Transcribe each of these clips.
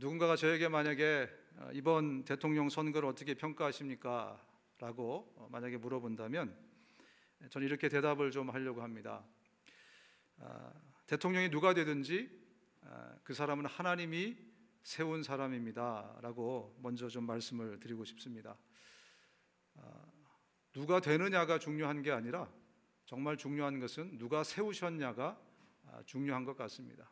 누군가가 저에게 만약에 이번 대통령 선거를 어떻게 평가하십니까? 라고 만약에 물어본다면 저는 이렇게 대답을 좀 하려고 합니다. 대통령이 누가 되든지 그 사람은 하나님이 세운 사람입니다 라고 먼저 좀 말씀을 드리고 싶습니다. 누가 되느냐가 중요한 게 아니라 정말 중요한 것은 누가 세우셨냐가 중요한 것 같습니다.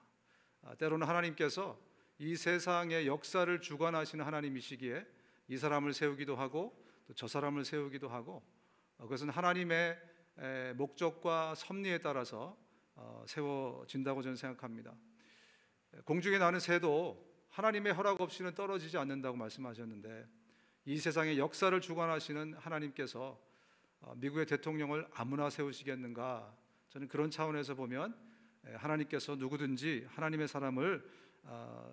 때로는 하나님께서 이 세상의 역사를 주관하시는 하나님이시기에 이 사람을 세우기도 하고 또 저 사람을 세우기도 하고, 그것은 하나님의 목적과 섭리에 따라서 세워진다고 저는 생각합니다. 공중에 나는 새도 하나님의 허락 없이는 떨어지지 않는다고 말씀하셨는데, 이 세상의 역사를 주관하시는 하나님께서 미국의 대통령을 아무나 세우시겠는가? 저는 그런 차원에서 보면 하나님께서 누구든지 하나님의 사람을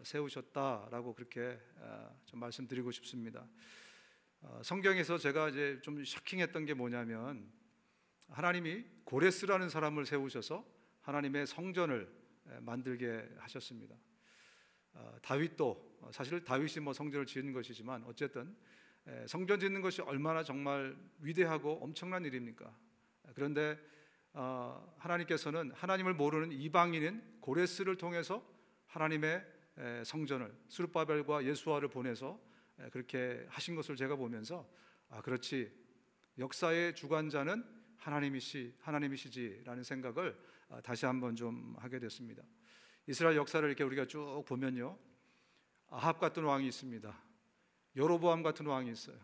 세우셨다라고 그렇게 좀 말씀드리고 싶습니다. 성경에서 제가 이제 좀 쇼킹했던 게 뭐냐면, 하나님이 고레스라는 사람을 세우셔서 하나님의 성전을 만들게 하셨습니다. 다윗도 사실 다윗이 성전을 지은 것이지만 어쨌든 성전 짓는 것이 얼마나 정말 위대하고 엄청난 일입니까? 그런데 하나님께서는 하나님을 모르는 이방인인 고레스를 통해서 하나님의 성전을, 스룹바벨과 예수아를 보내서 그렇게 하신 것을 제가 보면서 그렇지, 역사의 주관자는 하나님이시지라는 생각을 다시 한번 좀 하게 됐습니다. 이스라엘 역사를 이렇게 우리가 쭉 보면요, 아합 같은 왕이 있습니다. 여로보암 같은 왕이 있어요.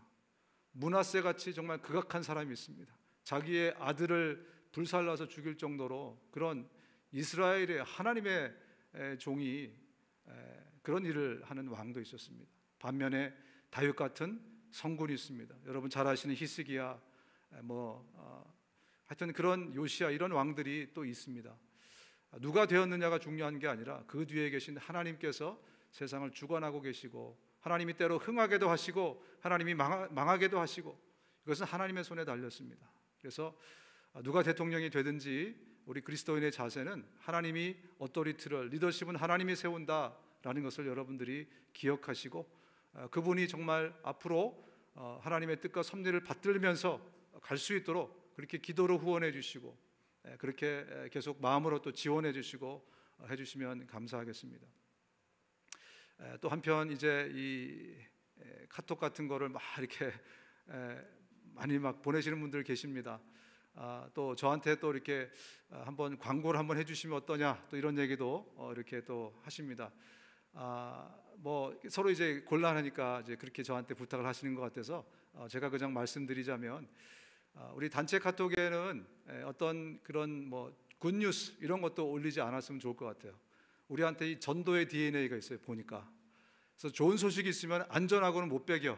므낫세 같이 정말 극악한 사람이 있습니다. 자기의 아들을 불살라서 죽일 정도로 그런 이스라엘의 하나님의 종이 그런 일을 하는 왕도 있었습니다. 반면에 다윗 같은 성군이 있습니다. 여러분 잘 아시는 히스기야, 하여튼 그런 요시야, 이런 왕들이 또 있습니다. 누가 되었느냐가 중요한 게 아니라 그 뒤에 계신 하나님께서 세상을 주관하고 계시고, 하나님이 때로 흥하게도 하시고 하나님이 망하게도 하시고, 이것은 하나님의 손에 달렸습니다. 그래서 누가 대통령이 되든지 우리 그리스도인의 자세는 하나님이 어토리티를, 리더십은 하나님이 세운다라는 것을 여러분들이 기억하시고, 그분이 정말 앞으로 하나님의 뜻과 섭리를 받들면서 갈 수 있도록 그렇게 기도로 후원해 주시고, 그렇게 계속 마음으로 또 지원해 주시고 해주시면 감사하겠습니다. 또 한편 이제 이 카톡 같은 거를 막 이렇게 많이 막 보내시는 분들 계십니다. 또 저한테 또 이렇게 한번 광고를 한번 해주시면 어떠냐, 또 이런 얘기도 이렇게 또 하십니다. 서로 이제 곤란하니까 이제 그렇게 저한테 부탁을 하시는 것 같아서 제가 그냥 말씀드리자면, 우리 단체 카톡에는 어떤 그런 굿뉴스 이런 것도 올리지 않았으면 좋을 것 같아요. 우리한테 이 전도의 DNA가 있어요, 보니까. 그래서 좋은 소식이 있으면 안전하고는 못 배겨.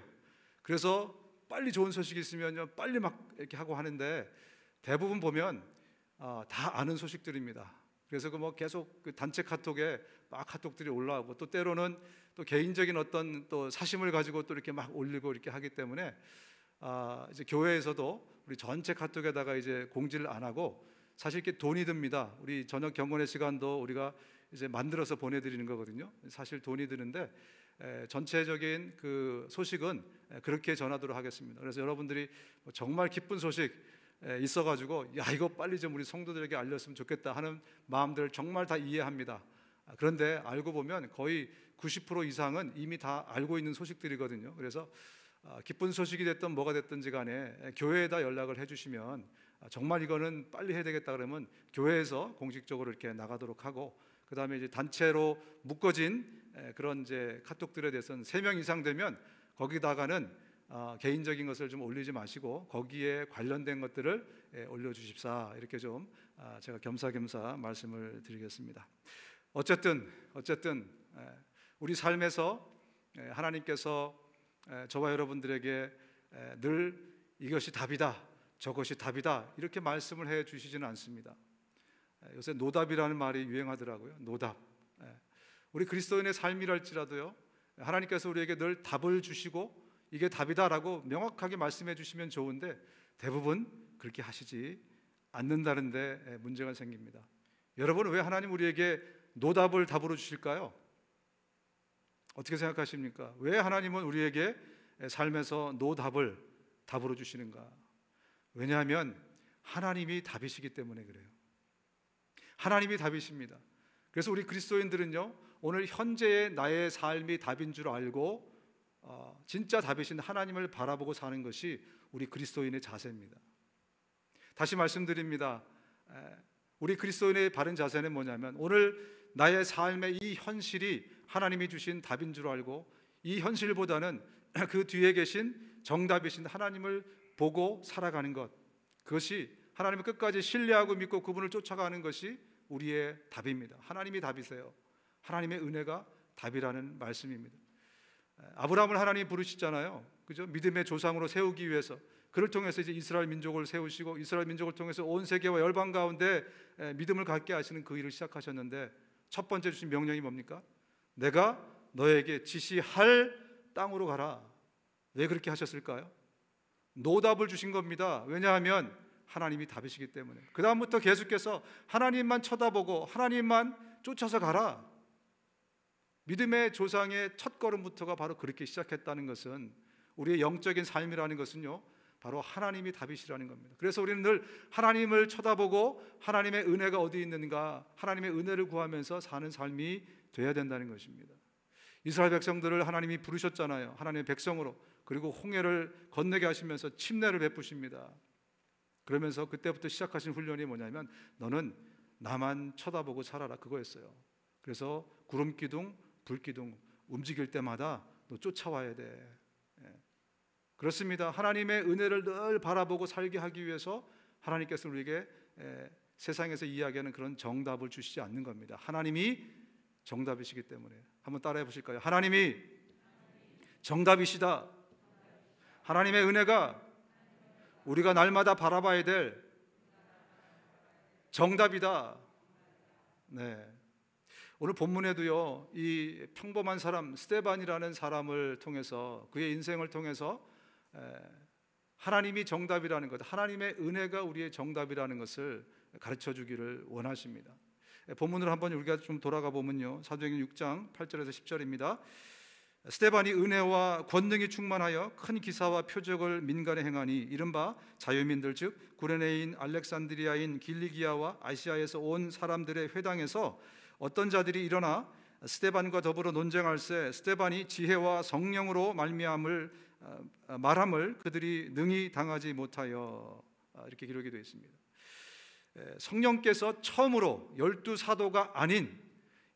그래서 빨리 좋은 소식이 있으면 빨리 막 이렇게 하고 하는데, 대부분 보면 다 아는 소식들입니다. 그래서 계속 그 단체 카톡에 막 카톡들이 올라오고, 또 때로는 또 개인적인 어떤 또 사심을 가지고 또 이렇게 막 올리고 이렇게 하기 때문에 이제 교회에서도 우리 전체 카톡에다가 이제 공지를 안 하고, 사실 이렇게 돈이 듭니다. 우리 저녁 경건의 시간도 우리가 이제 만들어서 보내드리는 거거든요. 사실 돈이 드는데 전체적인 그 소식은 그렇게 전하도록 하겠습니다. 그래서 여러분들이 정말 기쁜 소식 있어가지고 이거 빨리 좀 우리 성도들에게 알렸으면 좋겠다 하는 마음들을 정말 다 이해합니다. 그런데 알고 보면 거의 90% 이상은 이미 다 알고 있는 소식들이거든요. 그래서 기쁜 소식이 됐든 뭐가 됐든지 간에 교회에다 연락을 해주시면, 정말 이거는 빨리 해야 되겠다 그러면 교회에서 공식적으로 이렇게 나가도록 하고, 그 다음에 이제 단체로 묶어진 그런 이제 카톡들에 대해서는 3명 이상 되면 거기다가는 개인적인 것을 좀 올리지 마시고 거기에 관련된 것들을 올려주십사, 이렇게 좀 제가 겸사겸사 말씀을 드리겠습니다. 어쨌든 우리 삶에서 하나님께서 저와 여러분들에게 늘 이것이 답이다, 저것이 답이다 이렇게 말씀을 해 주시지는 않습니다. 요새 노답이라는 말이 유행하더라고요. 노답. 우리 그리스도인의 삶이랄지라도요, 하나님께서 우리에게 늘 답을 주시고 이게 답이다라고 명확하게 말씀해 주시면 좋은데, 대부분 그렇게 하시지 않는다는 데 문제가 생깁니다. 여러분, 왜 하나님 우리에게 노답을 답으로 주실까요? 어떻게 생각하십니까? 왜 하나님은 우리에게 삶에서 노답을 답으로 주시는가? 왜냐하면 하나님이 답이시기 때문에 그래요. 하나님이 답이십니다. 그래서 우리 그리스도인들은요, 오늘 현재의 나의 삶이 답인 줄 알고 진짜 답이신 하나님을 바라보고 사는 것이 우리 그리스도인의 자세입니다. 다시 말씀드립니다. 우리 그리스도인의 바른 자세는 뭐냐면, 오늘 나의 삶의 이 현실이 하나님이 주신 답인 줄 알고 이 현실보다는 그 뒤에 계신 정답이신 하나님을 보고 살아가는 것, 그것이 하나님을 끝까지 신뢰하고 믿고 그분을 쫓아가는 것이 우리의 답입니다. 하나님이 답이세요. 하나님의 은혜가 답이라는 말씀입니다. 아브라함을 하나님이 부르시잖아요. 그죠? 믿음의 조상으로 세우기 위해서, 그를 통해서 이제 이스라엘 민족을 세우시고 이스라엘 민족을 통해서 온 세계와 열방 가운데 믿음을 갖게 하시는 그 일을 시작하셨는데, 첫 번째 주신 명령이 뭡니까? 내가 너에게 지시할 땅으로 가라. 왜 그렇게 하셨을까요? 노답을 주신 겁니다. 왜냐하면 하나님이 답이시기 때문에. 그 다음부터 계속해서 하나님만 쳐다보고 하나님만 쫓아서 가라. 믿음의 조상의 첫 걸음부터가 바로 그렇게 시작했다는 것은, 우리의 영적인 삶이라는 것은요, 바로 하나님이 답이시라는 겁니다. 그래서 우리는 늘 하나님을 쳐다보고 하나님의 은혜가 어디 있는가, 하나님의 은혜를 구하면서 사는 삶이 돼야 된다는 것입니다. 이스라엘 백성들을 하나님이 부르셨잖아요. 하나님의 백성으로. 그리고 홍해를 건너게 하시면서 침례를 베푸십니다. 그러면서 그때부터 시작하신 훈련이 뭐냐면, 너는 나만 쳐다보고 살아라, 그거였어요. 그래서 구름 기둥, 불 기둥 움직일 때마다 너 쫓아와야 돼. 그렇습니다. 하나님의 은혜를 늘 바라보고 살게 하기 위해서 하나님께서 우리에게 세상에서 이야기하는 그런 정답을 주시지 않는 겁니다. 하나님이 정답이시기 때문에. 한번 따라해 보실까요? 하나님이 정답이시다. 하나님의 은혜가 우리가 날마다 바라봐야 될 정답이다. 네. 오늘 본문에도요, 이 평범한 사람 스데반이라는 사람을 통해서, 그의 인생을 통해서 하나님이 정답이라는 것, 하나님의 은혜가 우리의 정답이라는 것을 가르쳐 주기를 원하십니다. 본문으로 한번 우리가 좀 돌아가 보면요, 사도행전 6장 8절에서 10절입니다. 스데반이 은혜와 권능이 충만하여 큰 기사와 표적을 민간에 행하니, 이른바 자유민들 즉 구레네인, 알렉산드리아인, 길리기아와 아시아에서 온 사람들의 회당에서 어떤 자들이 일어나 스데반과 더불어 논쟁할세 스데반이 지혜와 성령으로 말함을 그들이 능히 당하지 못하여, 이렇게 기록이 되어 있습니다. 성령께서 처음으로 12사도가 아닌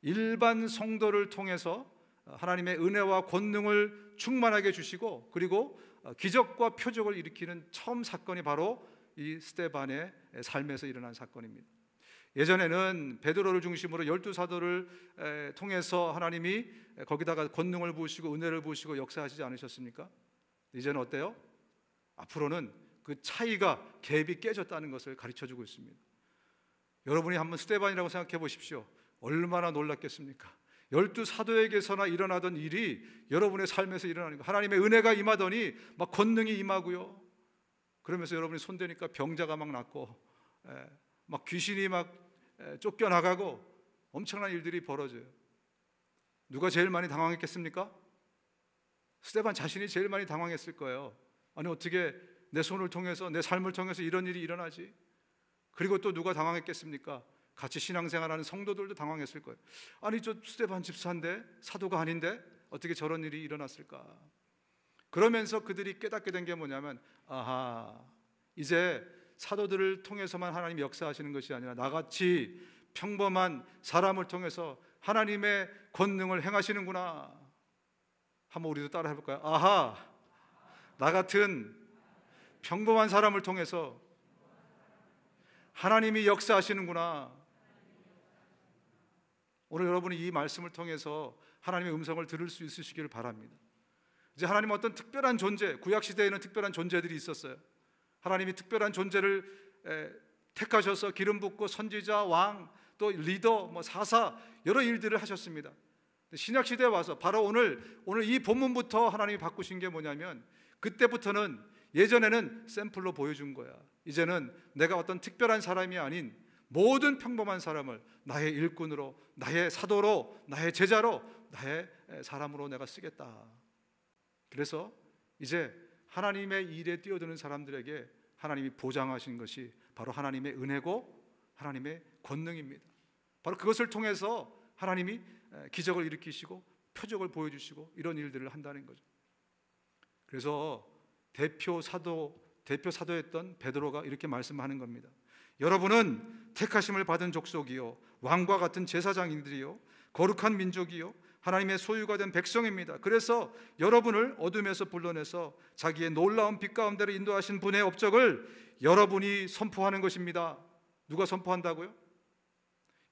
일반 성도를 통해서 하나님의 은혜와 권능을 충만하게 주시고, 그리고 기적과 표적을 일으키는 처음 사건이 바로 이 스데반의 삶에서 일어난 사건입니다. 예전에는 베드로를 중심으로 12사도를 통해서 하나님이 거기다가 권능을 부으시고 은혜를 부으시고 역사하시지 않으셨습니까? 이제는 어때요? 앞으로는 그 차이가, 갭이 깨졌다는 것을 가르쳐주고 있습니다. 여러분이 한번 스데반이라고 생각해 보십시오. 얼마나 놀랐겠습니까? 12사도에게서나 일어나던 일이 여러분의 삶에서 일어나는 거. 하나님의 은혜가 임하더니 막 권능이 임하고요, 그러면서 여러분이 손대니까 병자가 막 낫고, 막 귀신이 막 쫓겨나가고 엄청난 일들이 벌어져요. 누가 제일 많이 당황했겠습니까? 스데반 자신이 제일 많이 당황했을 거예요. 아니, 어떻게 내 손을 통해서, 내 삶을 통해서 이런 일이 일어나지? 그리고 또 누가 당황했겠습니까? 같이 신앙생활하는 성도들도 당황했을 거예요. 아니, 저 스데반 집사인데, 사도가 아닌데 어떻게 저런 일이 일어났을까? 그러면서 그들이 깨닫게 된 게 뭐냐면, 아하, 이제 사도들을 통해서만 하나님이 역사하시는 것이 아니라 나같이 평범한 사람을 통해서 하나님의 권능을 행하시는구나. 한번 우리도 따라 해볼까요? 아하, 나 같은 평범한 사람을 통해서 하나님이 역사하시는구나. 오늘 여러분이 이 말씀을 통해서 하나님의 음성을 들을 수 있으시기를 바랍니다. 이제 하나님은 어떤 특별한 존재, 구약시대에는 특별한 존재들이 있었어요. 하나님이 특별한 존재를 택하셔서 기름 붓고 선지자, 왕, 또 리더, 사사, 여러 일들을 하셨습니다. 신약시대에 와서 바로 오늘 이 본문부터 하나님이 바꾸신 게 뭐냐면, 그때부터는, 예전에는 샘플로 보여준 거야. 이제는 내가 어떤 특별한 사람이 아닌 모든 평범한 사람을 나의 일꾼으로, 나의 사도로, 나의 제자로 나의 사람으로 내가 쓰겠다. 그래서 이제 하나님의 일에 뛰어드는 사람들에게 하나님이 보장하신 것이 바로 하나님의 은혜고 하나님의 권능입니다. 바로 그것을 통해서 하나님이 기적을 일으키시고 표적을 보여주시고 이런 일들을 한다는 거죠. 그래서 대표 사도였던 베드로가 이렇게 말씀하는 겁니다. 여러분은 택하심을 받은 족속이요 왕과 같은 제사장인들이요 거룩한 민족이요 하나님의 소유가 된 백성입니다. 그래서 여러분을 어둠에서 불러내서 자기의 놀라운 빛 가운데로 인도하신 분의 업적을 여러분이 선포하는 것입니다. 누가 선포한다고요?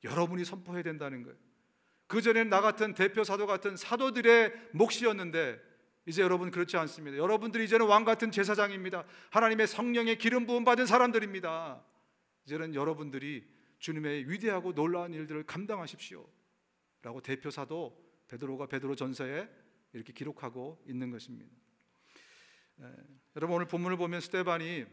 여러분이 선포해야 된다는 거예요. 그전에는 나 같은 대표 사도 같은 사도들의 몫이었는데 이제 여러분 그렇지 않습니다. 여러분들이 이제는 왕 같은 제사장입니다. 하나님의 성령의 기름 부음 받은 사람들입니다. 이제는 여러분들이 주님의 위대하고 놀라운 일들을 감당하십시오 라고 대표 사도 베드로가 베드로전서에 이렇게 기록하고 있는 것입니다. 여러분 오늘 본문을 보면 스데반이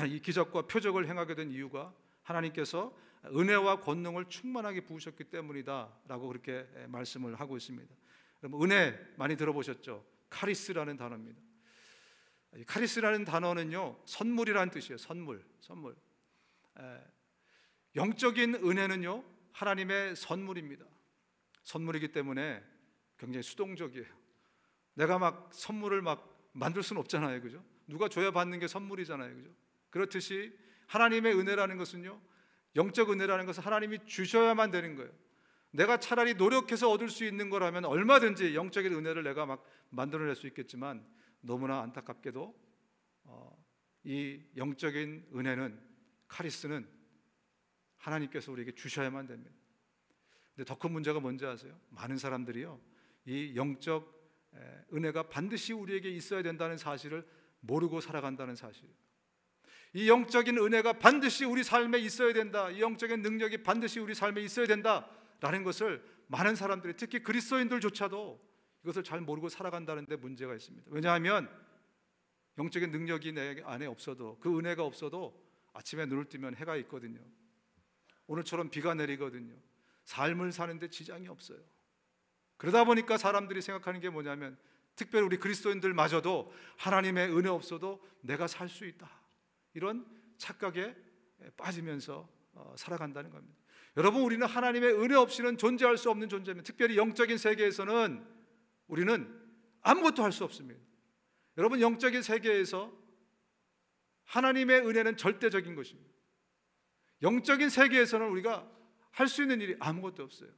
이 기적과 표적을 행하게 된 이유가 하나님께서 은혜와 권능을 충만하게 부으셨기 때문이다 라고 그렇게 말씀을 하고 있습니다. 여러분 은혜 많이 들어보셨죠? 카리스라는 단어입니다. 이 카리스라는 단어는요 선물이라는 뜻이에요. 선물. 영적인 은혜는요 하나님의 선물입니다. 선물이기 때문에 굉장히 수동적이에요. 내가 막 선물을 막 만들 수는 없잖아요, 그죠? 누가 줘야 받는 게 선물이잖아요, 그죠? 그렇듯이 하나님의 은혜라는 것은요, 영적 은혜라는 것은 하나님이 주셔야만 되는 거예요. 내가 차라리 노력해서 얻을 수 있는 거라면 얼마든지 영적인 은혜를 내가 막 만들어낼 수 있겠지만 너무나 안타깝게도 이 영적인 은혜는 카리스는 하나님께서 우리에게 주셔야만 됩니다. 근데 더 큰 문제가 뭔지 아세요? 많은 사람들이요 이 영적 은혜가 반드시 우리에게 있어야 된다는 사실을 모르고 살아간다는 사실. 이 영적인 은혜가 반드시 우리 삶에 있어야 된다, 이 영적인 능력이 반드시 우리 삶에 있어야 된다라는 것을 많은 사람들이, 특히 그리스도인들조차도 이것을 잘 모르고 살아간다는 데 문제가 있습니다. 왜냐하면 영적인 능력이 내 안에 없어도, 그 은혜가 없어도 아침에 눈을 뜨면 해가 있거든요. 오늘처럼 비가 내리거든요. 삶을 사는데 지장이 없어요. 그러다 보니까 사람들이 생각하는 게 뭐냐면, 특별히 우리 그리스도인들마저도 하나님의 은혜 없어도 내가 살 수 있다, 이런 착각에 빠지면서 살아간다는 겁니다. 여러분, 우리는 하나님의 은혜 없이는 존재할 수 없는 존재입니다. 특별히 영적인 세계에서는 우리는 아무것도 할 수 없습니다. 여러분, 영적인 세계에서 하나님의 은혜는 절대적인 것입니다. 영적인 세계에서는 우리가 할 수 있는 일이 아무것도 없어요.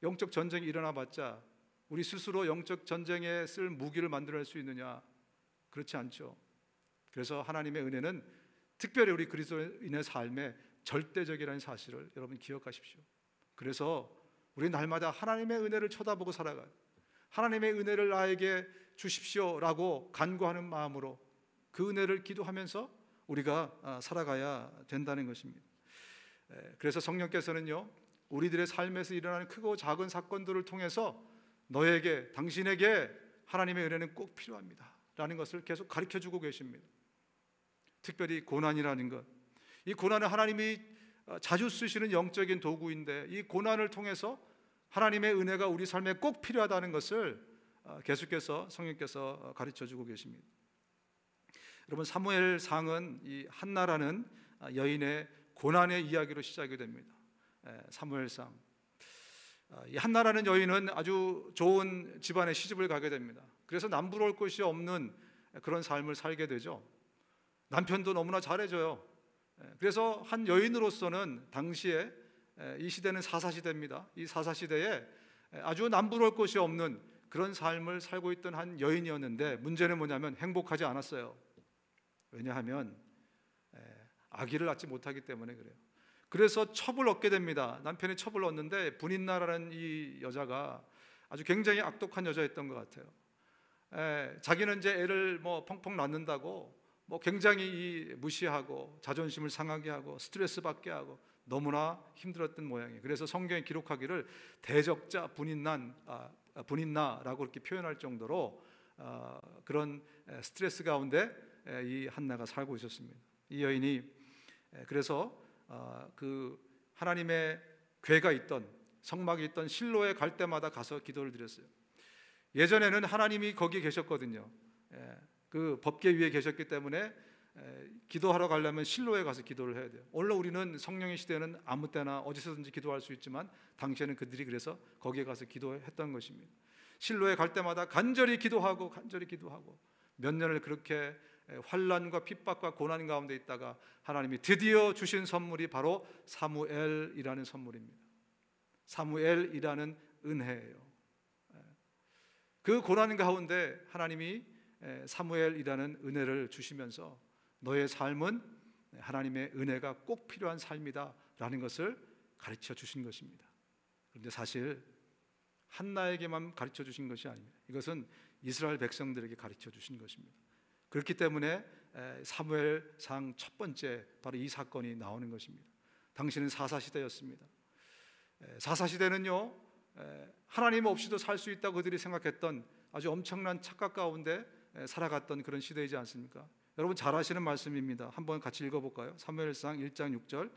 영적 전쟁이 일어나 봤자 우리 스스로 영적 전쟁에 쓸 무기를 만들어낼 수 있느냐? 그렇지 않죠. 그래서 하나님의 은혜는 특별히 우리 그리스도인의 삶에 절대적이라는 사실을 여러분 기억하십시오. 그래서 우리 날마다 하나님의 은혜를 쳐다보고 살아가요. 하나님의 은혜를 나에게 주십시오라고 간구하는 마음으로 그 은혜를 기도하면서 우리가 살아가야 된다는 것입니다. 그래서 성령께서는요, 우리들의 삶에서 일어나는 크고 작은 사건들을 통해서 너에게, 당신에게 하나님의 은혜는 꼭 필요합니다 라는 것을 계속 가르쳐주고 계십니다. 특별히 고난이라는 것, 이 고난은 하나님이 자주 쓰시는 영적인 도구인데, 이 고난을 통해서 하나님의 은혜가 우리 삶에 꼭 필요하다는 것을 계속해서 성령께서 가르쳐주고 계십니다. 여러분, 사무엘상은 이 한나라는 여인의 고난의 이야기로 시작이 됩니다. 사무엘상, 이 한나라는 여인은 아주 좋은 집안에 시집을 가게 됩니다. 그래서 남부러울 것이 없는 그런 삶을 살게 되죠. 남편도 너무나 잘해줘요. 그래서 한 여인으로서는 당시에, 이 시대는 사사시대입니다. 이 사사시대에 아주 남부러울 것이 없는 그런 삶을 살고 있던 한 여인이었는데, 문제는 뭐냐면 행복하지 않았어요. 왜냐하면 아기를 낳지 못하기 때문에 그래요. 그래서 첩을 얻게 됩니다. 남편이 첩을 얻는데, 분인나라는 이 여자가 아주 굉장히 악독한 여자였던 것 같아요. 자기는 이제 애를 뭐 펑펑 낳는다고 뭐 굉장히 무시하고 자존심을 상하게 하고 스트레스 받게 하고 너무나 힘들었던 모양이에요. 그래서 성경에 기록하기를 대적자 분인나라고 이렇게 표현할 정도로 그런 스트레스 가운데 이 한나가 살고 있었습니다. 이 여인이 그래서 그 하나님의 궤가 있던 성막이 있던 실로에 갈 때마다 가서 기도를 드렸어요. 예전에는 하나님이 거기 계셨거든요. 그 법궤 위에 계셨기 때문에 기도하러 가려면 실로에 가서 기도를 해야 돼요. 오늘 우리는 성령의 시대는 아무 때나 어디서든지 기도할 수 있지만 당시에는 그들이 그래서 거기에 가서 기도했던 것입니다. 실로에 갈 때마다 간절히 기도하고 몇 년을 그렇게 환난과 핍박과 고난 가운데 있다가 하나님이 드디어 주신 선물이 바로 사무엘이라는 선물입니다. 사무엘이라는 은혜예요. 그 고난 가운데 하나님이 사무엘이라는 은혜를 주시면서 너의 삶은 하나님의 은혜가 꼭 필요한 삶이다 라는 것을 가르쳐 주신 것입니다. 그런데 사실 한나에게만 가르쳐 주신 것이 아닙니다. 이것은 이스라엘 백성들에게 가르쳐 주신 것입니다. 그렇기 때문에 사무엘상 첫 번째 바로 이 사건이 나오는 것입니다. 당시는 사사시대였습니다. 사사시대는요, 하나님 없이도 살 수 있다고 그들이 생각했던 아주 엄청난 착각 가운데 살아갔던 그런 시대이지 않습니까? 여러분 잘 아시는 말씀입니다. 한번 같이 읽어볼까요? 사무엘상 1장 6절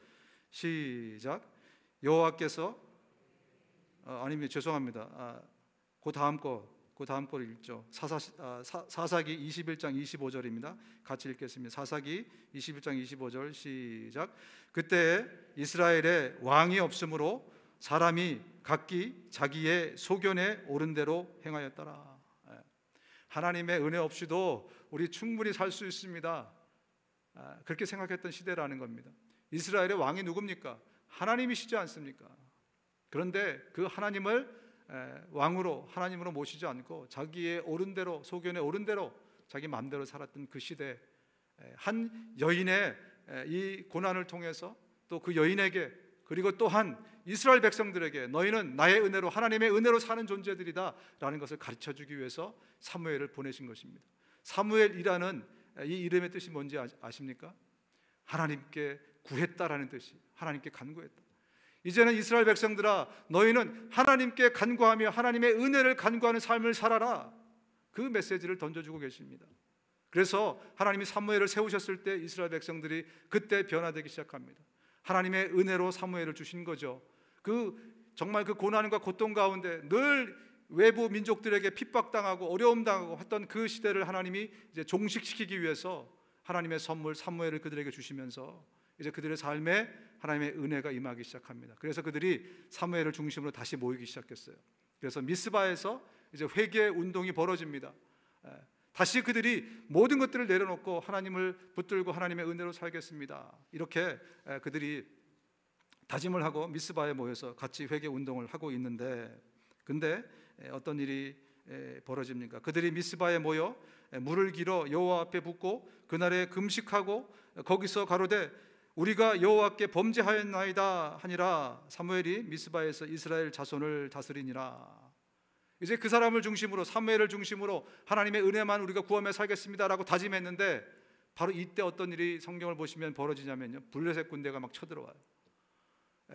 시작. 여호와께서 죄송합니다. 그 다음 거를 읽죠. 사사기 21장 25절입니다. 같이 읽겠습니다. 사사기 21장 25절 시작. 그때 이스라엘에 왕이 없으므로 사람이 각기 자기의 소견에 옳은 대로 행하였더라. 하나님의 은혜 없이도 우리 충분히 살 수 있습니다. 그렇게 생각했던 시대라는 겁니다. 이스라엘의 왕이 누굽니까? 하나님이시지 않습니까? 그런데 그 하나님을 하나님으로 모시지 않고 자기의 옳은 대로, 소견에 옳은 대로 자기 마음대로 살았던 그 시대, 한 여인의 이 고난을 통해서 또 그 여인에게, 그리고 또한 이스라엘 백성들에게 너희는 나의 은혜로, 하나님의 은혜로 사는 존재들이다 라는 것을 가르쳐주기 위해서 사무엘을 보내신 것입니다. 사무엘이라는 이 이름의 뜻이 뭔지 아십니까? 하나님께 구했다라는 뜻이, 하나님께 간구했다. 이제는 이스라엘 백성들아, 너희는 하나님께 간구하며 하나님의 은혜를 간구하는 삶을 살아라. 그 메시지를 던져주고 계십니다. 그래서 하나님이 사무엘을 세우셨을 때 이스라엘 백성들이 그때 변화되기 시작합니다. 하나님의 은혜로 사무엘을 주신 거죠. 정말 그 고난과 고통 가운데 늘 외부 민족들에게 핍박당하고 어려움당하고 했던 그 시대를 하나님이 이제 종식시키기 위해서 하나님의 선물 사무엘을 그들에게 주시면서 이제 그들의 삶에 하나님의 은혜가 임하기 시작합니다. 그래서 그들이 사무엘을 중심으로 다시 모이기 시작했어요. 그래서 미스바에서 이제 회개 운동이 벌어집니다. 다시 그들이 모든 것들을 내려놓고 하나님을 붙들고 하나님의 은혜로 살겠습니다. 이렇게 그들이 다짐을 하고 미스바에 모여서 같이 회개 운동을 하고 있는데, 근데 어떤 일이 벌어집니까? 그들이 미스바에 모여 물을 길어 여호와 앞에 붓고 그날에 금식하고 거기서 가로되 우리가 여호와께 범죄하였나이다 하니라. 사무엘이 미스바에서 이스라엘 자손을 다스리니라. 이제 그 사람을 중심으로, 사무엘을 중심으로 하나님의 은혜만 우리가 구하며 살겠습니다라고 다짐했는데, 바로 이때 어떤 일이 성경을 보시면 벌어지냐면요, 블레셋 군대가 막 쳐들어와요.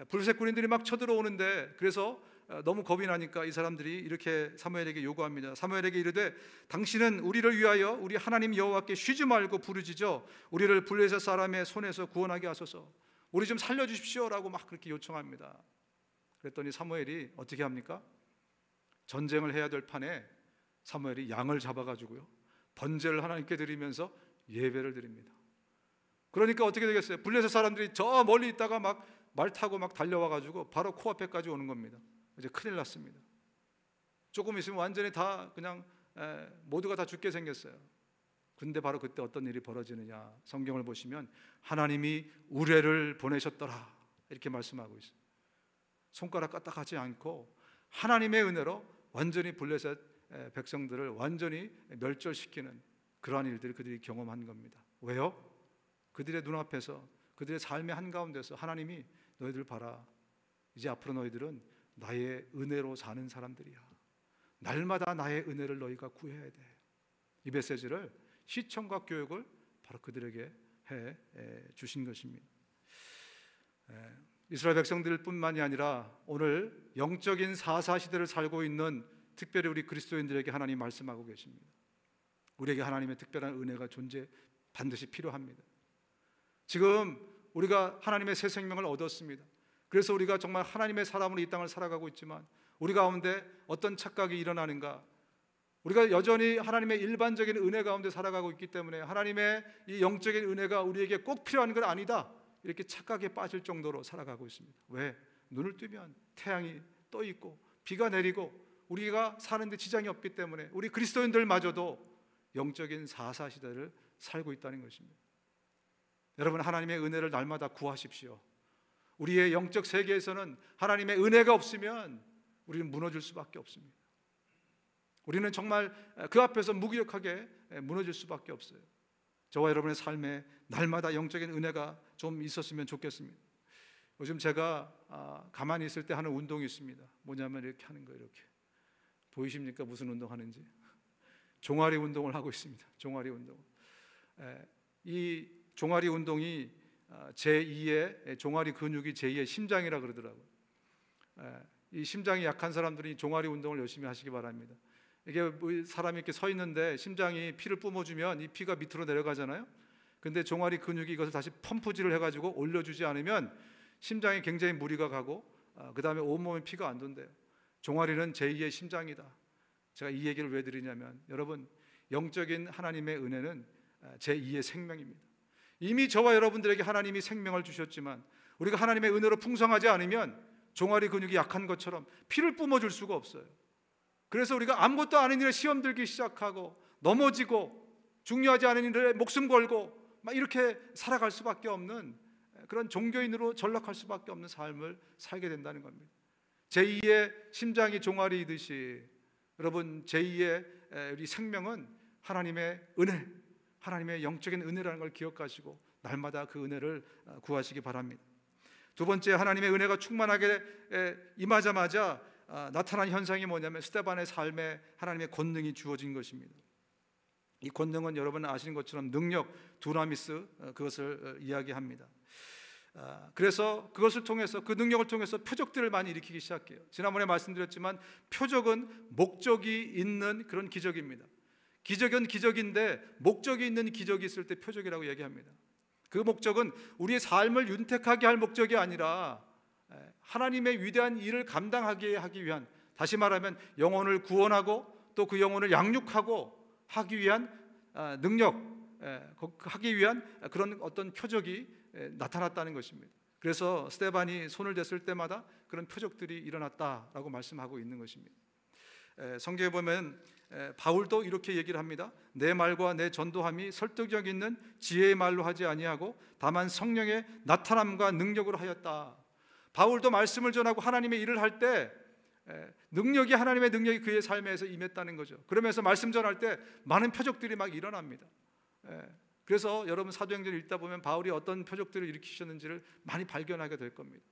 블레셋 군인들이 막 쳐들어오는데, 그래서 너무 겁이 나니까 이 사람들이 이렇게 사무엘에게 요구합니다. 사무엘에게 이르되 당신은 우리를 위하여 우리 하나님 여호와께 쉬지 말고 부르짖어 우리를 블레셋 사람의 손에서 구원하게 하소서. 우리 좀 살려주십시오라고 막 그렇게 요청합니다. 그랬더니 사무엘이 어떻게 합니까? 전쟁을 해야 될 판에 사무엘이 양을 잡아가지고요, 번제를 하나님께 드리면서 예배를 드립니다. 그러니까 어떻게 되겠어요? 블레셋 사람들이 저 멀리 있다가 막 말 타고 막 달려와가지고 바로 코앞에까지 오는 겁니다. 이제 큰일 났습니다. 조금 있으면 완전히 다 그냥 모두가 다 죽게 생겼어요. 근데 바로 그때 어떤 일이 벌어지느냐, 성경을 보시면 하나님이 우레를 보내셨더라 이렇게 말씀하고 있어요. 손가락 까딱하지 않고 하나님의 은혜로 완전히 블레셋 백성들을 완전히 멸절시키는 그러한 일들을 그들이 경험한 겁니다. 왜요? 그들의 눈앞에서, 그들의 삶의 한가운데서 하나님이 너희들 봐라, 이제 앞으로 너희들은 나의 은혜로 사는 사람들이야. 날마다 나의 은혜를 너희가 구해야 돼. 이 메시지를, 시청과 교육을 바로 그들에게 해 주신 것입니다. 이스라엘 백성들뿐만이 아니라 오늘 영적인 사사시대를 살고 있는 특별히 우리 그리스도인들에게 하나님 말씀하고 계십니다. 우리에게 하나님의 특별한 은혜가 반드시 필요합니다. 지금 우리가 하나님의 새 생명을 얻었습니다. 그래서 우리가 정말 하나님의 사람으로 이 땅을 살아가고 있지만 우리 가운데 어떤 착각이 일어나는가? 우리가 여전히 하나님의 일반적인 은혜 가운데 살아가고 있기 때문에 하나님의 이 영적인 은혜가 우리에게 꼭 필요한 건 아니다, 이렇게 착각에 빠질 정도로 살아가고 있습니다. 왜? 눈을 뜨면 태양이 떠 있고 비가 내리고 우리가 사는데 지장이 없기 때문에 우리 그리스도인들마저도 영적인 사사시대를 살고 있다는 것입니다. 여러분, 하나님의 은혜를 날마다 구하십시오. 우리의 영적 세계에서는 하나님의 은혜가 없으면 우리는 무너질 수밖에 없습니다. 우리는 정말 그 앞에서 무기력하게 무너질 수밖에 없어요. 저와 여러분의 삶에 날마다 영적인 은혜가 좀 있었으면 좋겠습니다. 요즘 제가 가만히 있을 때 하는 운동이 있습니다. 뭐냐면 이렇게 하는 거예요. 이렇게 보이십니까? 무슨 운동하는지? 종아리 운동을 하고 있습니다. 종아리 운동. 이 종아리 운동이 제2의 종아리 근육이 제2의 심장이라 그러더라고요. 이 심장이 약한 사람들이 종아리 운동을 열심히 하시기 바랍니다. 이게 사람이 이렇게 서 있는데 심장이 피를 뿜어주면 이 피가 밑으로 내려가잖아요. 근데 종아리 근육이 이것을 다시 펌프질을 해가지고 올려주지 않으면 심장에 굉장히 무리가 가고 그 다음에 온몸에 피가 안 돈대요. 종아리는 제2의 심장이다. 제가 이 얘기를 왜 드리냐면, 여러분, 영적인 하나님의 은혜는 제2의 생명입니다. 이미 저와 여러분들에게 하나님이 생명을 주셨지만 우리가 하나님의 은혜로 풍성하지 않으면 종아리 근육이 약한 것처럼 피를 뿜어줄 수가 없어요. 그래서 우리가 아무것도 아닌 일에 시험 들기 시작하고 넘어지고 중요하지 않은 일에 목숨 걸고 막 이렇게 살아갈 수밖에 없는 그런 종교인으로 전락할 수밖에 없는 삶을 살게 된다는 겁니다. 제2의 심장이 종아리이듯이 여러분, 제2의 우리 생명은 하나님의 은혜, 하나님의 영적인 은혜라는 걸 기억하시고 날마다 그 은혜를 구하시기 바랍니다. 두 번째, 하나님의 은혜가 충만하게 임하자마자 나타난 현상이 뭐냐면 스데반의 삶에 하나님의 권능이 주어진 것입니다. 이 권능은 여러분 아시는 것처럼 능력, 두나미스, 그것을 이야기합니다. 그래서 그것을 통해서, 그 능력을 통해서 표적들을 많이 일으키기 시작해요. 지난번에 말씀드렸지만 표적은 목적이 있는 그런 기적입니다. 기적은 기적인데 목적이 있는 기적이 있을 때 표적이라고 얘기합니다. 그 목적은 우리의 삶을 윤택하게 할 목적이 아니라 하나님의 위대한 일을 감당하게 하기 위한, 다시 말하면 영혼을 구원하고 또 그 영혼을 양육하고 하기 위한 능력, 하기 위한 그런 어떤 표적이 나타났다는 것입니다. 그래서 스데반이 손을 댔을 때마다 그런 표적들이 일어났다라고 말씀하고 있는 것입니다. 성경에 보면 바울도 이렇게 얘기를 합니다. 내 말과 내 전도함이 설득력 있는 지혜의 말로 하지 아니하고 다만 성령의 나타남과 능력으로 하였다. 바울도 말씀을 전하고 하나님의 일을 할 때 능력이, 하나님의 능력이 그의 삶에서 임했다는 거죠. 그러면서 말씀 전할 때 많은 표적들이 막 일어납니다. 그래서 여러분 사도행전을 읽다 보면 바울이 어떤 표적들을 일으키셨는지를 많이 발견하게 될 겁니다.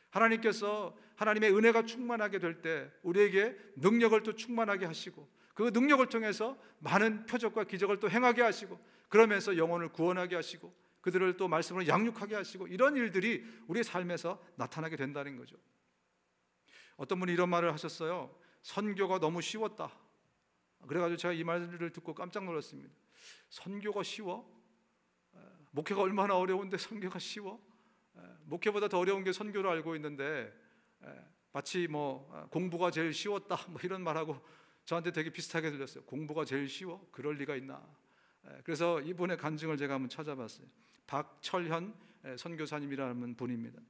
하나님께서 하나님의 은혜가 충만하게 될 때 우리에게 능력을 또 충만하게 하시고 그 능력을 통해서 많은 표적과 기적을 또 행하게 하시고 그러면서 영혼을 구원하게 하시고 그들을 또 말씀으로 양육하게 하시고 이런 일들이 우리의 삶에서 나타나게 된다는 거죠. 어떤 분이 이런 말을 하셨어요. 선교가 너무 쉬웠다. 그래가지고 제가 이 말을 듣고 깜짝 놀랐습니다. 선교가 쉬워? 목회가 얼마나 어려운데 선교가 쉬워? 목회보다 더 어려운 게 선교로 알고 있는데 마치 뭐 공부가 제일 쉬웠다 뭐 이런 말하고 저한테 되게 비슷하게 들렸어요. 공부가 제일 쉬워? 그럴 리가 있나? 그래서 이분의 간증을 제가 한번 찾아봤어요. 박철현 선교사님이라는 분입니다.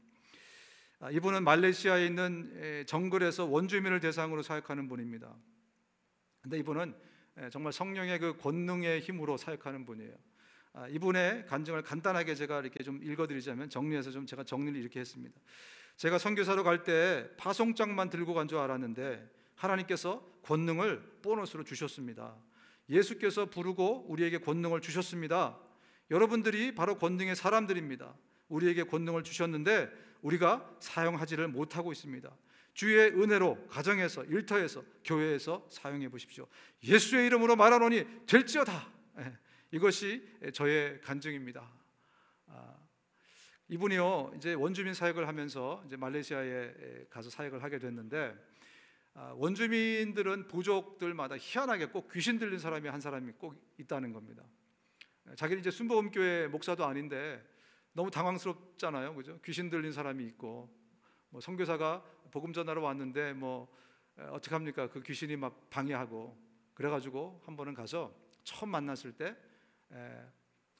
이분은 말레이시아에 있는 정글에서 원주민을 대상으로 사역하는 분입니다. 근데 이분은 정말 성령의 그 권능의 힘으로 사역하는 분이에요. 이분의 간증을 간단하게 제가 이렇게 좀 읽어드리자면, 정리해서 좀 제가 정리를 이렇게 했습니다. 제가 선교사로 갈 때 파송장만 들고 간 줄 알았는데 하나님께서 권능을 보너스로 주셨습니다. 예수께서 부르고 우리에게 권능을 주셨습니다. 여러분들이 바로 권능의 사람들입니다. 우리에게 권능을 주셨는데 우리가 사용하지를 못하고 있습니다. 주의 은혜로 가정에서, 일터에서, 교회에서 사용해 보십시오. 예수의 이름으로 말하노니 될지어다. 이것이 저의 간증입니다. 이분이요, 이제 원주민 사역을 하면서 이제 말레이시아에 가서 사역을 하게 됐는데, 원주민들은 부족들마다 희한하게 꼭 귀신 들린 사람이 한 사람이 꼭 있다는 겁니다. 자기는 이제 순복음교회 목사도 아닌데 너무 당황스럽잖아요, 그죠? 귀신 들린 사람이 있고, 뭐 선교사가 복음 전하러 왔는데 뭐 어떻게 합니까? 그 귀신이 막 방해하고. 그래가지고 한 번은 가서 처음 만났을 때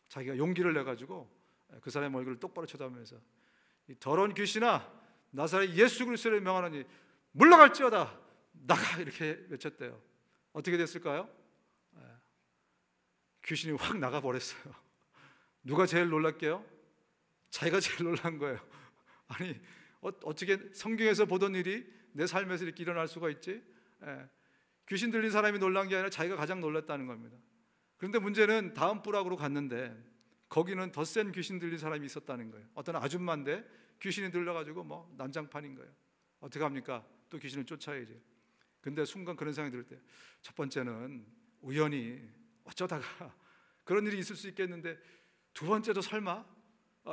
자기가 용기를 내 가지고 그 사람의 얼굴을 똑바로 쳐다보면서, 이 더러운 귀신아, 나사렛 예수 그리스도를 명하노니 물러갈지어다, 나가, 이렇게 외쳤대요. 어떻게 됐을까요? 귀신이 확 나가 버렸어요. 누가 제일 놀랄게요? 자기가 제일 놀란 거예요. 아니, 어떻게 성경에서 보던 일이 내 삶에서 이렇게 일어날 수가 있지? 귀신 들린 사람이 놀란 게 아니라 자기가 가장 놀랐다는 겁니다. 그런데 문제는 다음 부락으로 갔는데 거기는 더 센 귀신 들린 사람이 있었다는 거예요. 어떤 아줌마인데 귀신이 들려가지고 뭐 난장판인 거예요. 어떻게 합니까? 또 귀신을 쫓아야지. 근데 순간 그런 생각이 들 때, 첫 번째는 우연히 어쩌다가 그런 일이 있을 수 있겠는데, 두 번째도 설마?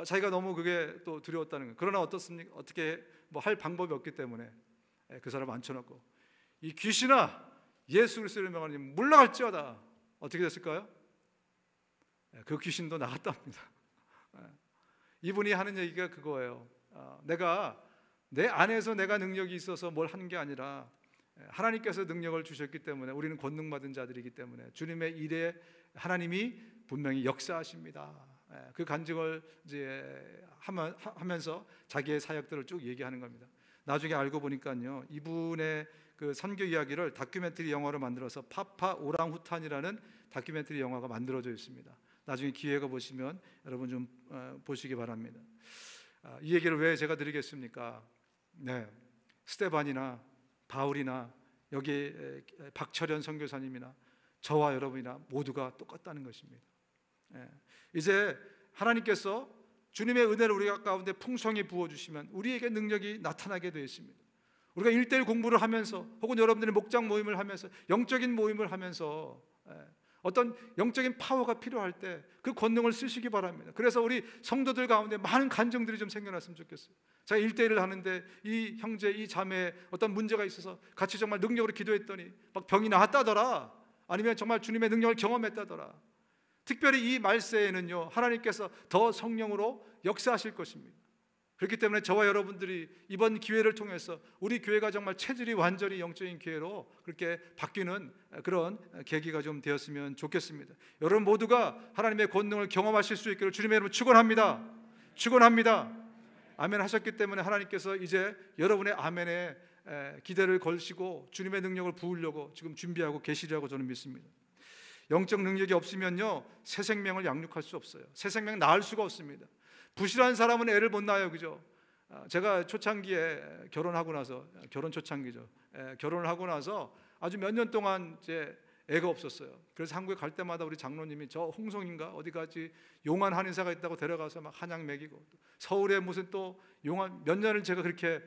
자기가 너무 그게 또 두려웠다는 거예요. 그러나 어떻습니까? 어떻게 뭐 할 방법이 없기 때문에 그 사람 앉혀놓고, 이 귀신아, 예수 그리스도를 명하니 물러갈지어다. 어떻게 됐을까요? 그 귀신도 나갔답니다. 이분이 하는 얘기가 그거예요. 내가 내 안에서 내가 능력이 있어서 뭘 하는 게 아니라 하나님께서 능력을 주셨기 때문에, 우리는 권능받은 자들이기 때문에 주님의 일에 하나님이 분명히 역사하십니다. 그 간증을 이제 하면서 자기의 사역들을 쭉 얘기하는 겁니다. 나중에 알고 보니까요, 이분의 그 선교 이야기를 다큐멘터리 영화로 만들어서 파파 오랑후탄이라는 다큐멘터리 영화가 만들어져 있습니다. 나중에 기회가 보시면 여러분 좀 보시기 바랍니다. 이 얘기를 왜 제가 드리겠습니까? 스데반이나 바울이나 여기 박철현 선교사님이나 저와 여러분이나 모두가 똑같다는 것입니다. 이제 하나님께서 주님의 은혜를 우리가 가운데 풍성히 부어주시면 우리에게 능력이 나타나게 되어 있습니다. 우리가 1:1 공부를 하면서, 혹은 여러분들이 목장 모임을 하면서, 영적인 모임을 하면서 어떤 영적인 파워가 필요할 때 그 권능을 쓰시기 바랍니다. 그래서 우리 성도들 가운데 많은 간증들이 좀 생겨났으면 좋겠어요. 제가 1:1을 하는데 이 형제, 이 자매에 어떤 문제가 있어서 같이 정말 능력으로 기도했더니 막 병이 나았다더라, 아니면 정말 주님의 능력을 경험했다더라. 특별히 이 말세에는요, 하나님께서 더 성령으로 역사하실 것입니다. 그렇기 때문에 저와 여러분들이 이번 기회를 통해서 우리 교회가 정말 체질이 완전히 영적인 교회로 그렇게 바뀌는 그런 계기가 좀 되었으면 좋겠습니다. 여러분 모두가 하나님의 권능을 경험하실 수 있기를 주님의 이름으로 축원합니다. 축원합니다. 아멘 하셨기 때문에 하나님께서 이제 여러분의 아멘에 기대를 걸시고 주님의 능력을 부으려고 지금 준비하고 계시리라고 저는 믿습니다. 영적 능력이 없으면요, 새 생명을 양육할 수 없어요. 새 생명 낳을 수가 없습니다. 부실한 사람은 애를 못 낳아요, 그죠? 제가 초창기에 결혼하고 나서, 결혼 초창기죠. 결혼을 하고 나서 아주 몇 년 동안 이제 애가 없었어요. 그래서 한국에 갈 때마다 우리 장로님이 저 홍성인가 어디까지 용한 한의사가 있다고 데려가서 막 한약 먹이고, 서울에 무슨 또 용한, 몇 년을 제가 그렇게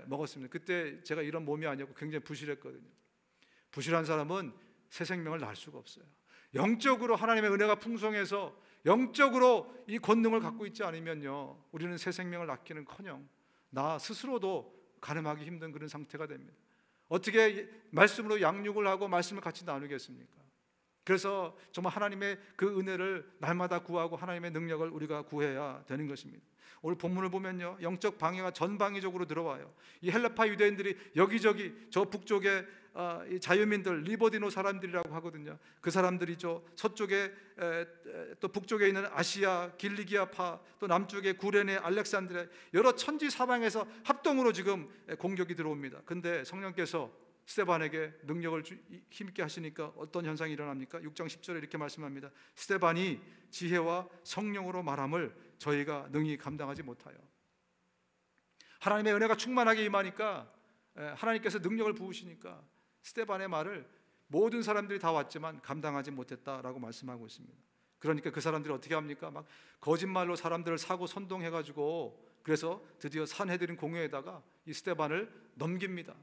먹었습니다. 그때 제가 이런 몸이 아니었고 굉장히 부실했거든요. 부실한 사람은 새 생명을 낳을 수가 없어요. 영적으로 하나님의 은혜가 풍성해서 영적으로 이 권능을 갖고 있지 않으면요, 우리는 새 생명을 낳기는커녕 나 스스로도 가늠하기 힘든 그런 상태가 됩니다. 어떻게 말씀으로 양육을 하고 말씀을 같이 나누겠습니까? 그래서 정말 하나님의 그 은혜를 날마다 구하고 하나님의 능력을 우리가 구해야 되는 것입니다. 오늘 본문을 보면요, 영적 방해가 전방위적으로 들어와요. 이 헬라파 유대인들이 여기저기 저 북쪽에 이 자유민들, 리버디노 사람들이라고 하거든요. 그 사람들이죠. 서쪽에 또 북쪽에 있는 아시아 길리기아파, 또 남쪽에 구레네, 알렉산드리아, 여러 천지 사방에서 합동으로 지금 공격이 들어옵니다. 근데 성령께서 스데반에게 능력을 힘있게 하시니까 어떤 현상이 일어납니까? 6장 10절에 이렇게 말씀합니다. 스데반이 지혜와 성령으로 말함을 저희가 능히 감당하지 못하여. 하나님의 은혜가 충만하게 임하니까, 하나님께서 능력을 부으시니까 스데반의 말을 모든 사람들이 다 왔지만 감당하지 못했다라고 말씀하고 있습니다. 그러니까 그 사람들이 어떻게 합니까? 막 거짓말로 사람들을 사고 선동해가지고, 그래서 드디어 산헤드린 공회에다가 이 스데반을 넘깁니다.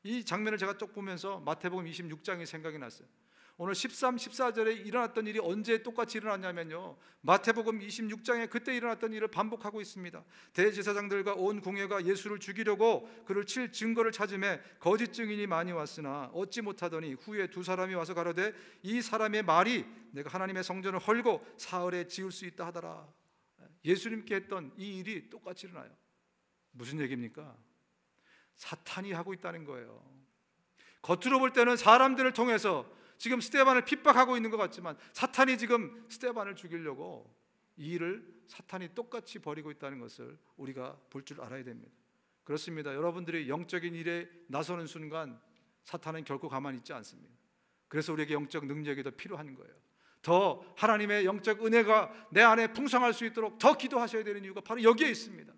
이 장면을 제가 쭉 보면서 마태복음 26장이 생각이 났어요. 오늘 13, 14절에 일어났던 일이 언제 똑같이 일어났냐면요, 마태복음 26장에 그때 일어났던 일을 반복하고 있습니다. 대제사장들과 온 공회가 예수를 죽이려고 그를 칠 증거를 찾음에 거짓 증인이 많이 왔으나 얻지 못하더니 후에 두 사람이 와서 가로되 이 사람의 말이 내가 하나님의 성전을 헐고 사흘에 지을 수 있다 하더라. 예수님께 했던 이 일이 똑같이 일어나요. 무슨 얘기입니까? 사탄이 하고 있다는 거예요. 겉으로 볼 때는 사람들을 통해서 지금 스데반을 핍박하고 있는 것 같지만 사탄이 지금 스데반을 죽이려고 이 일을 사탄이 똑같이 벌이고 있다는 것을 우리가 볼 줄 알아야 됩니다. 그렇습니다. 여러분들이 영적인 일에 나서는 순간 사탄은 결코 가만히 있지 않습니다. 그래서 우리에게 영적 능력이 더 필요한 거예요. 더 하나님의 영적 은혜가 내 안에 풍성할 수 있도록 더 기도하셔야 되는 이유가 바로 여기에 있습니다.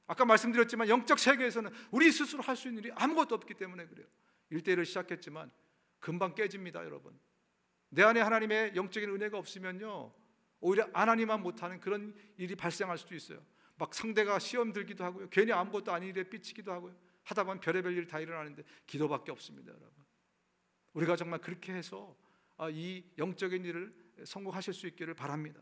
아까 말씀드렸지만 영적 세계에서는 우리 스스로 할 수 있는 일이 아무것도 없기 때문에 그래요. 1대1을 시작했지만 금방 깨집니다. 여러분, 내 안에 하나님의 영적인 은혜가 없으면요, 오히려 안 하니만 못하는 그런 일이 발생할 수도 있어요. 막 상대가 시험 들기도 하고요, 괜히 아무것도 아닌 일에 삐치기도 하고요, 하다 보면 별의별 일 다 일어나는데 기도밖에 없습니다. 여러분, 우리가 정말 그렇게 해서 이 영적인 일을 성공하실 수 있기를 바랍니다.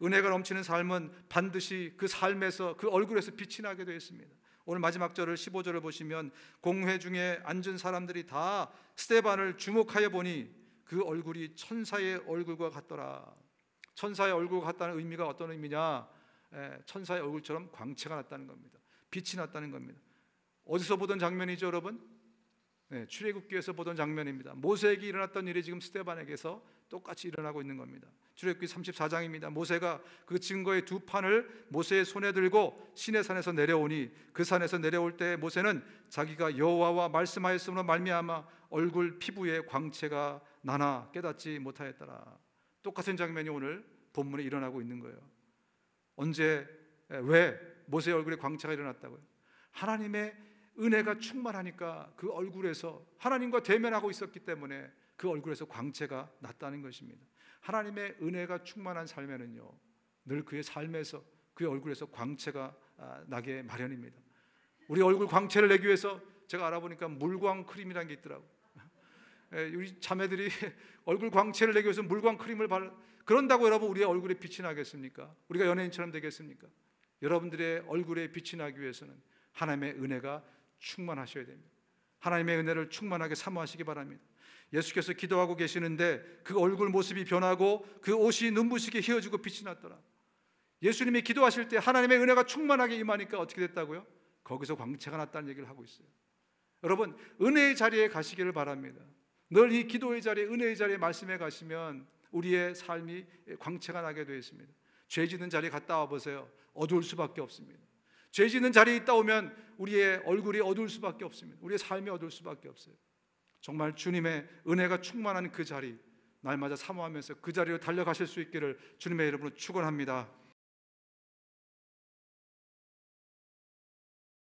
은혜가 넘치는 삶은 반드시 그 삶에서, 그 얼굴에서 빛이 나게 되어 있습니다. 오늘 마지막 절을 15절을 보시면 공회 중에 앉은 사람들이 다 스데반을 주목하여 보니 그 얼굴이 천사의 얼굴과 같더라. 천사의 얼굴과 같다는 의미가 어떤 의미냐? 천사의 얼굴처럼 광채가 났다는 겁니다. 빛이 났다는 겁니다. 어디서 보던 장면이죠, 여러분? 출애굽기에서 보던 장면입니다. 모세에게 일어났던 일이 지금 스데반에게서 똑같이 일어나고 있는 겁니다. 출애굽기 34장입니다. 모세가 그 증거의 두 판을 모세의 손에 들고 시내산에서 내려오니 그 산에서 내려올 때 모세는 자기가 여호와와 말씀하였음으로 말미암아 얼굴 피부에 광채가 나나 깨닫지 못하였더라. 똑같은 장면이 오늘 본문에 일어나고 있는 거예요. 언제, 왜 모세의 얼굴에 광채가 일어났다고요? 하나님의 은혜가 충만하니까 그 얼굴에서 하나님과 대면하고 있었기 때문에 그 얼굴에서 광채가 났다는 것입니다. 하나님의 은혜가 충만한 삶에는요, 늘 그의 삶에서, 그의 얼굴에서 광채가 나게 마련입니다. 우리 얼굴 광채를 내기 위해서 제가 알아보니까 물광 크림이라는 게 있더라고요. 우리 자매들이 얼굴 광채를 내기 위해서 물광 크림을 그런다고 여러분 우리의 얼굴에 빛이 나겠습니까? 우리가 연예인처럼 되겠습니까? 여러분들의 얼굴에 빛이 나기 위해서는 하나님의 은혜가 충만하셔야 됩니다. 하나님의 은혜를 충만하게 사모하시기 바랍니다. 예수께서 기도하고 계시는데 그 얼굴 모습이 변하고 그 옷이 눈부시게 휘어지고 빛이 났더라. 예수님이 기도하실 때 하나님의 은혜가 충만하게 임하니까 어떻게 됐다고요? 거기서 광채가 났다는 얘기를 하고 있어요. 여러분, 은혜의 자리에 가시기를 바랍니다. 늘 이 기도의 자리에, 은혜의 자리에 말씀해 가시면 우리의 삶이 광채가 나게 되어 있습니다. 죄 짓는 자리에 갔다 와 보세요. 어두울 수밖에 없습니다. 죄 짓는 자리에 있다 오면 우리의 얼굴이 어두울 수밖에 없습니다. 우리의 삶이 어두울 수밖에 없어요. 정말 주님의 은혜가 충만한 그 자리, 날마다 사모하면서 그 자리로 달려가실 수 있기를 주님의 이름으로 축원합니다.